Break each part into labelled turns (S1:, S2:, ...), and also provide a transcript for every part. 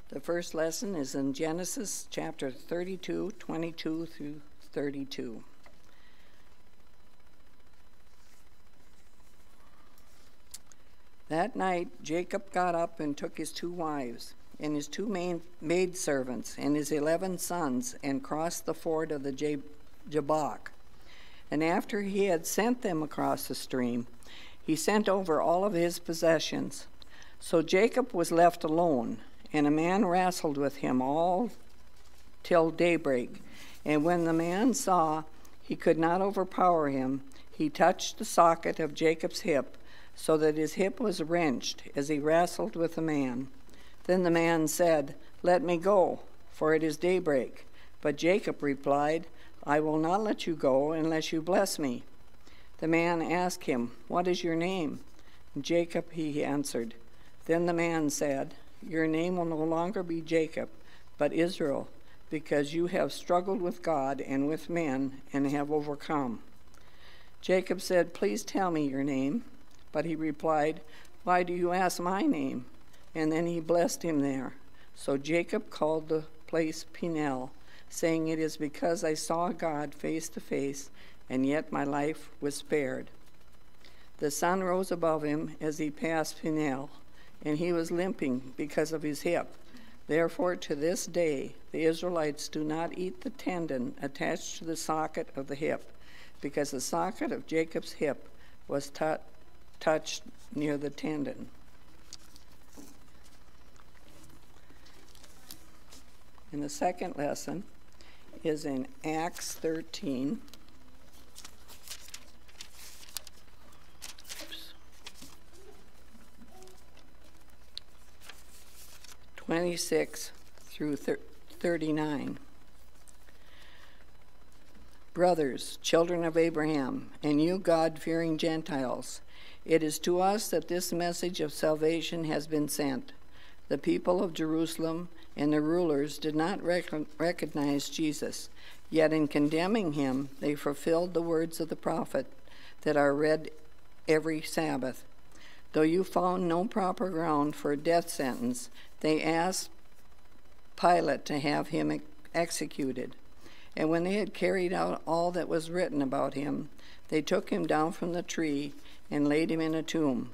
S1: The first lesson is in Genesis chapter 32, 22 through 32. That night Jacob got up and took his 2 wives and his 2 maidservants and his 11 sons and crossed the ford of the Jabbok. And after he had sent them across the stream, he sent over all of his possessions. So Jacob was left alone, and a man wrestled with him all till daybreak. And when the man saw he could not overpower him, he touched the socket of Jacob's hip, so that his hip was wrenched as he wrestled with the man. Then the man said, "Let me go, for it is daybreak." But Jacob replied, "I will not let you go unless you bless me." The man asked him, "What is your name?" "Jacob," he answered. Then the man said, "Your name will no longer be Jacob, but Israel, because you have struggled with God and with men and have overcome." Jacob said, "Please tell me your name." But he replied, "Why do you ask my name?" And then he blessed him there. So Jacob called the place Peniel, saying, "It is because I saw God face to face, and yet my life was spared." The sun rose above him as he passed Peniel, and he was limping because of his hip. Therefore, to this day, the Israelites do not eat the tendon attached to the socket of the hip, because the socket of Jacob's hip was touched near the tendon. And the second lesson is in Acts 13. 26 through 39. Brothers, children of Abraham, and you God-fearing Gentiles, it is to us that this message of salvation has been sent. The people of Jerusalem and the rulers did not recognize Jesus, yet in condemning him, they fulfilled the words of the prophet that are read every Sabbath. Though you found no proper ground for a death sentence, they asked Pilate to have him executed. And when they had carried out all that was written about him, they took him down from the tree and laid him in a tomb.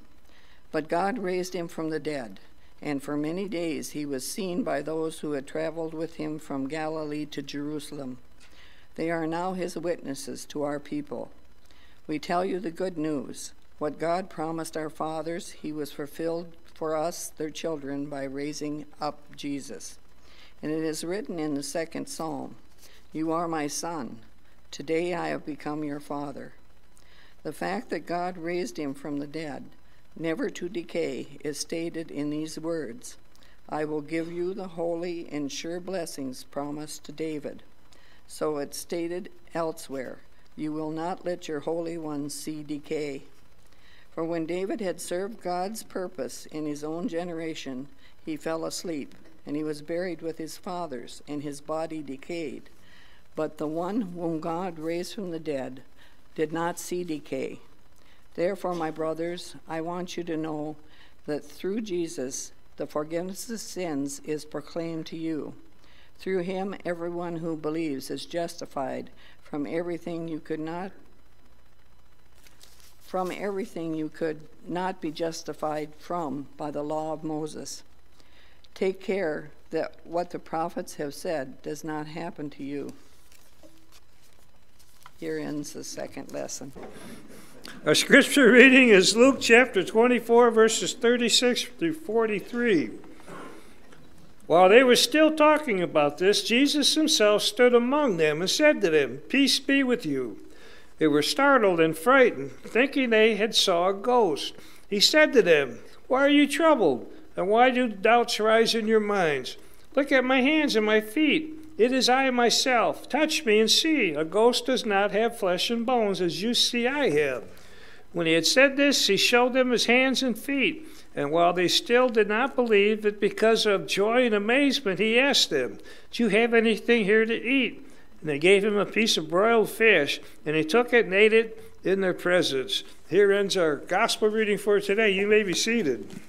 S1: But God raised him from the dead, and for many days he was seen by those who had traveled with him from Galilee to Jerusalem. They are now his witnesses to our people. We tell you the good news. What God promised our fathers, he was fulfilled for us, their children, by raising up Jesus. And it is written in the 2nd Psalm, "You are my son. Today I have become your father." The fact that God raised him from the dead, never to decay, is stated in these words, "I will give you the holy and sure blessings promised to David." So it's stated elsewhere, "You will not let your Holy One see decay." For when David had served God's purpose in his own generation, he fell asleep, and he was buried with his fathers, and his body decayed. But the one whom God raised from the dead did not see decay. Therefore, my brothers, I want you to know that through Jesus, the forgiveness of sins is proclaimed to you. Through him, everyone who believes is justified from everything you could not be justified from by the law of Moses. Take care that what the prophets have said does not happen to you. Here ends the second lesson.
S2: Our scripture reading is Luke chapter 24, verses 36 through 43. While they were still talking about this, Jesus himself stood among them and said to them, "Peace be with you." They were startled and frightened, thinking they had saw a ghost. He said to them, "Why are you troubled? And why do doubts rise in your minds? Look at my hands and my feet. It is I myself. Touch me and see. A ghost does not have flesh and bones, as you see I have." When he had said this, he showed them his hands and feet. And while they still did not believe it because of joy and amazement, he asked them, "Do you have anything here to eat?" And they gave him a piece of broiled fish, and he took it and ate it in their presence. Here ends our gospel reading for today. You may be seated.